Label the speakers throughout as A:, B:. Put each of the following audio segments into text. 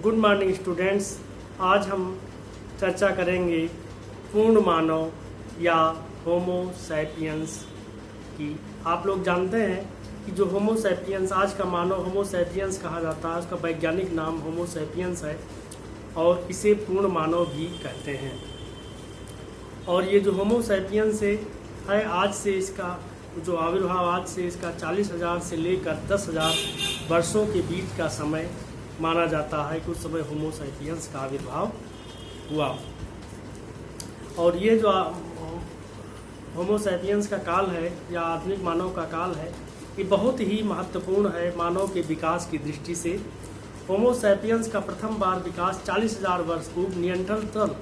A: Good morning students. आज हम चर्चा करेंगे पूर्ण मानव या होमो सैपियंस की। आप लोग जानते हैं कि जो होमो सैपियंस, आज का मानव होमो सैपियंस कहा जाता है, उसका वैज्ञानिक नाम होमो सैपियंस है और इसे पूर्ण मानव भी कहते हैं। और ये जो होमो सैपियंस है आज से इसका जो आविर्भाव, आज से इसका 40,000 से लेकर 10,000 वर्षों के बीच का समय माना जाता है कि उस समय होमो सैपियंस का आविर्भाव हुआ। और ये जो होमो सैपियंस का काल है या आधुनिक मानव का काल है, ये बहुत ही महत्वपूर्ण है मानव के विकास की दृष्टि से। होमो सैपियंस का प्रथम बार विकास 40,000 वर्ष पूर्व नियंडरथल,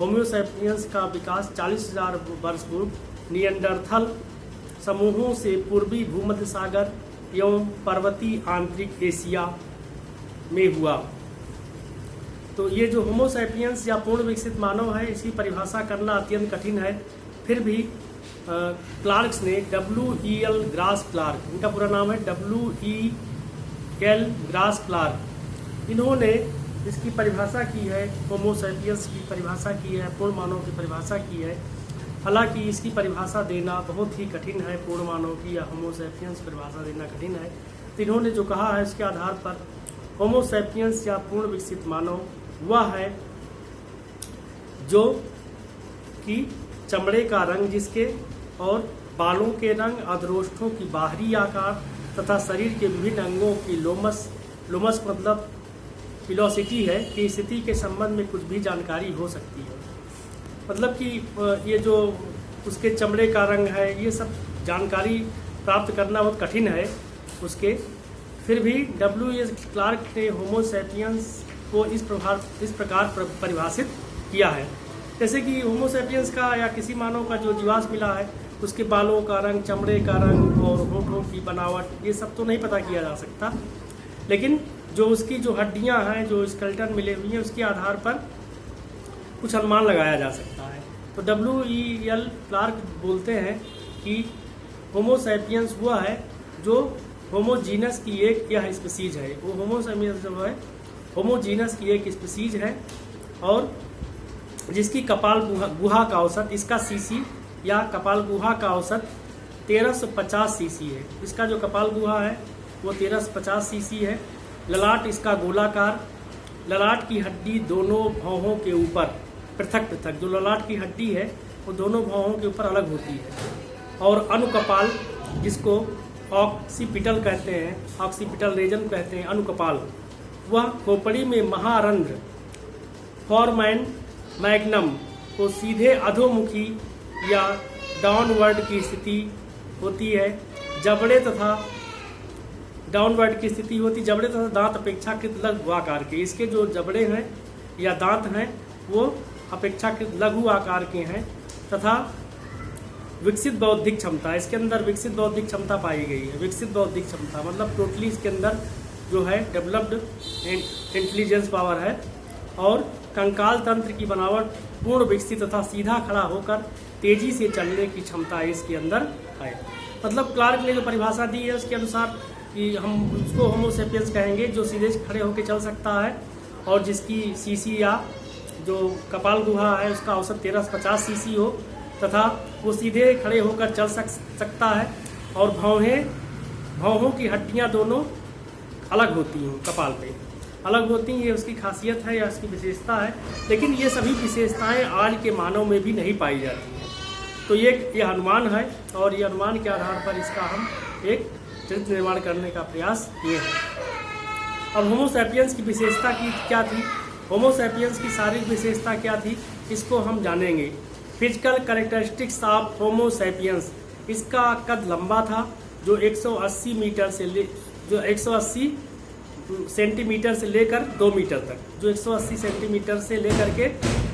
A: होमो सैपियंस का विकास 40,000 वर्ष पूर्व नियंडरथल समूहों से पूर्वी भूमध्य सागर एवं पर्वतीय आंतरिक एशिया में हुआ। तो ये जो होमो सैपियंस या पूर्ण विकसित मानव है, इसकी परिभाषा करना अत्यंत कठिन है। फिर भी क्लार्क्स ने W.E.L. ग्रास क्लार्क, इनका पूरा नाम है W.E.L. ग्रास क्लार्क, इन्होंने इसकी परिभाषा की है, होमो सैपियंस की परिभाषा की है, पूर्ण मानव की परिभाषा की है। हालांकि इसकी परिभाषा देना बहुत ही कठिन है, पूर्ण मानव की या होमो सैपियंस परिभाषा देना कठिन है। तो इन्होंने जो कहा है उसके आधार पर होमो सैपियंस या पूर्ण विकसित मानव वह है जो कि चमड़े का रंग जिसके और बालों के रंग, अधरोष्ठों की बाहरी आकार तथा शरीर के विभिन्न अंगों की लोमस मतलब पिलोसिटी है कि स्थिति के संबंध में कुछ भी जानकारी हो सकती है। मतलब कि ये जो उसके चमड़े का रंग है, ये सब जानकारी प्राप्त करना बहुत कठिन है उसके। फिर भी W.E.L. क्लार्क ने होमो सैपियंस को इस प्रकार परिभाषित किया है। जैसे कि होमो सैपियंस का या किसी मानव का जो जीवाश्म मिला है, उसके बालों का रंग, चमड़े का रंग और होठों की बनावट, ये सब तो नहीं पता किया जा सकता, लेकिन जो उसकी जो हड्डियां हैं, जो स्केलेटन मिले हुए हैं, उसके आधार पर कुछ अनुमान लगाया जा सकता है। तो W.E.L. क्लार्क बोलते हैं कि होमो सैपियंस हुआ है जो होमोजीनस की एक यह स्पीसीज है। वो होमो सैपियंस जो है होमोजीनस की एक स्पीसीज है और जिसकी कपाल गुहा का औसत, इसका सीसी या कपाल गुहा का औसत 1350 सीसी है। इसका जो कपाल गुहा है वो 1350 सीसी है। ललाट इसका गोलाकार, ललाट की हड्डी दोनों भौहों के ऊपर पृथक पृथक, जो ललाट की हड्डी है वो दोनों भौहों के ऊपर अलग होती है। और अनुकपाल, जिसको ऑक्सीपिटल कहते हैं, ऑक्सीपिटल रीजन कहते हैं, अनुकपाल, वह खोपड़ी में महारंध्र फॉरमैन मैग्नम को सीधे अधोमुखी या डाउनवर्ड की स्थिति होती है। जबड़े तथा डाउनवर्ड की स्थिति होती, जबड़े तथा दांत अपेक्षाकृत लघु आकार के, इसके जो जबड़े हैं या दांत हैं वो अपेक्षाकृत लघु आकार के हैं। तथा विकसित बौद्धिक क्षमता, इसके अंदर विकसित बौद्धिक क्षमता पाई गई है। विकसित बौद्धिक क्षमता मतलब टोटली इसके अंदर जो है डेवलप्ड इंटेलिजेंस पावर है। और कंकाल तंत्र की बनावट पूर्ण विकसित तथा सीधा खड़ा होकर तेजी से चलने की क्षमता इसके अंदर है। मतलब क्लार्क ने जो परिभाषा दी है उसके अनुसार कि हम उसको होमो सैपियंस कहेंगे जो सीधे खड़े होकर चल सकता है और जिसकी सीसी या जो कपाल गुहा है उसका औसत 1350 सीसी हो तथा वो सीधे खड़े होकर चल सकता है और भौहों की हड्डियां दोनों अलग होती हैं, कपाल पे अलग होती हैं। ये उसकी खासियत है या उसकी विशेषता है, लेकिन ये सभी विशेषताएं आज के मानव में भी नहीं पाई जाती हैं। तो ये अनुमान है और ये अनुमान के आधार पर इसका हम एक चरित्र निर्माण करने का प्रयास किए हैं। अब होमो सैपियंस की विशेषता की क्या थी, होमो सैपियंस की शारीरिक विशेषता क्या थी, इसको हम जानेंगे। Physical characteristics of Homo sapiens, इसका कद लंबा था जो 180 सेंटीमीटर से लेकर 2 मीटर तक, जो 180 सेंटीमीटर से लेकर के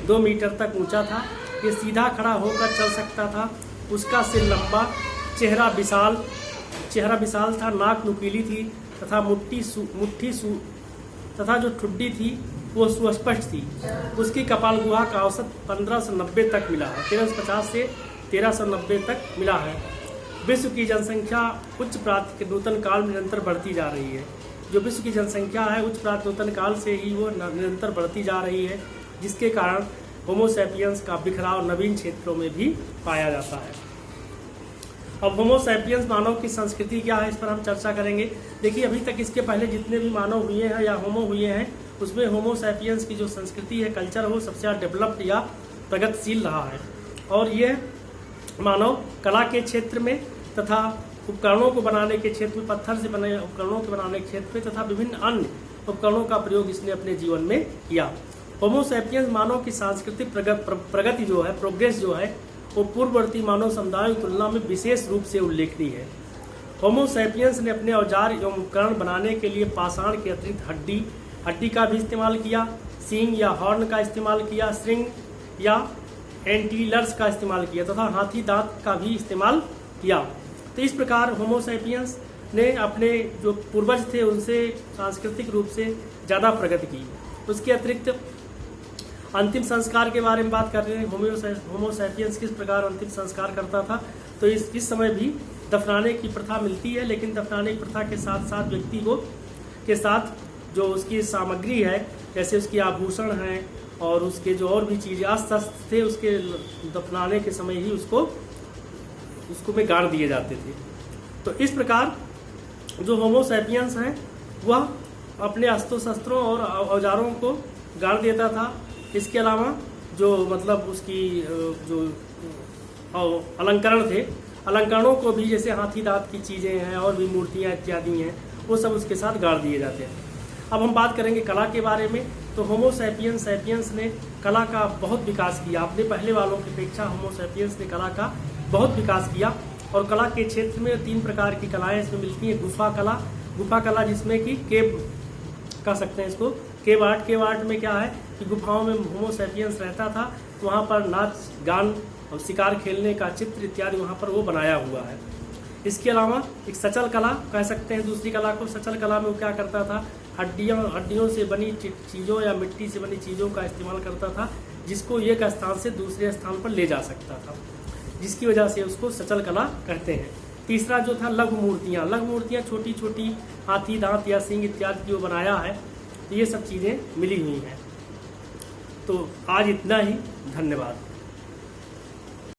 A: 2 मीटर तक ऊंचा था। ये सीधा खड़ा होकर चल सकता था। उसका सिर लंबा, चेहरा विशाल था, नाक नुकीली थी तथा तथा जो ठुड्डी थी वो सुस्पष्ट थी। उसकी कपाल गुहा का औसत 1590 तक मिला है, 1350 से 1390 तक मिला है। विश्व की जनसंख्या उच्च प्राप्ति के नूतन काल में निरंतर बढ़ती जा रही है। जो विश्व की जनसंख्या है उच्च प्राचीनतम काल से ही वो निरंतर बढ़ती जा रही है, जिसके कारण होमो सैपियंस का बिखराव नवीन क्षेत्रों में भी पाया जाता है। अब होमो सैपियंस मानव की संस्कृति क्या है, इस पर हम चर्चा करेंगे। देखिए, अभी तक इसके पहले जितने भी मानव हुए हैं या होमो हुए हैं, उसमें होमो सैपियंस की जो संस्कृति है, कल्चर, वो सबसे ज़्यादा डेवलप्ड या प्रगतिशील रहा है। और ये मानव कला के क्षेत्र में तथा उपकरणों को बनाने के क्षेत्र में, पत्थर से बने उपकरणों को बनाने के क्षेत्र में तथा विभिन्न अन्य उपकरणों का प्रयोग इसने अपने जीवन में किया। होमो सैपियंस मानव की सांस्कृतिक प्रगति जो है, प्रोग्रेस जो है, वो पूर्ववर्ती मानव समुदायों की तुलना में विशेष रूप से उल्लेखनीय है। होमो सैपियंस ने अपने औजार एवं उपकरण बनाने के लिए पाषाण के अतिरिक्त हड्डी का भी इस्तेमाल किया, सींग या हॉर्न का इस्तेमाल किया, श्रृंग या एंटीलर्स का इस्तेमाल किया तथा हाथी दांत का भी इस्तेमाल किया। तो इस प्रकार होमो सैपियंस ने अपने जो पूर्वज थे उनसे सांस्कृतिक रूप से ज़्यादा प्रगति की। उसके अतिरिक्त अंतिम संस्कार के बारे में बात कर रहे हैं। होमो सैपियंस किस प्रकार अंतिम संस्कार करता था, तो इस समय भी दफनाने की प्रथा मिलती है, लेकिन दफनाने की प्रथा के साथ साथ व्यक्ति को के साथ जो उसकी सामग्री है, जैसे उसके आभूषण हैं और उसके जो और भी चीज़ें अस्त्र थे, उसके दफनाने के समय ही उसको में गाड़ दिए जाते थे। तो इस प्रकार जो होमो सैपियंस हैं वह अपने अस्त्रों शस्त्रों और औजारों को गाड़ देता था। इसके अलावा जो मतलब उसकी जो अलंकरण थे, अलंकरणों को भी, जैसे हाथी दांत की चीज़ें हैं और भी मूर्तियाँ इत्यादि हैं, वो सब उसके साथ गाड़ दिए जाते हैं। अब हम बात करेंगे कला के बारे में। तो होमो सैपियंस ने कला का बहुत विकास किया। अपने पहले वालों की अपेक्षा होमो सैपियंस ने कला का बहुत विकास किया। और कला के क्षेत्र में 3 प्रकार की कलाएँ इसमें मिलती हैं। गुफा कला जिसमें कि केव कह सकते हैं इसको, केव आर्ट में क्या है कि गुफाओं में होमो सैपियंस रहता था, तो वहाँ पर नाच गान और शिकार खेलने का चित्र इत्यादि वहाँ पर वो बनाया हुआ है। इसके अलावा एक सचल कला कह सकते हैं दूसरी कला को। सचल कला में वो क्या करता था, हड्डियों से बनी चीज़ों या मिट्टी से बनी चीज़ों का इस्तेमाल करता था, जिसको एक स्थान से दूसरे स्थान पर ले जा सकता था, जिसकी वजह से उसको सचल कला कहते हैं। तीसरा जो था लघु मूर्तियाँ छोटी छोटी हाथी दांत या सींग इत्यादि की वो बनाया है। तो ये सब चीज़ें मिली हुई हैं। तो आज इतना ही, धन्यवाद।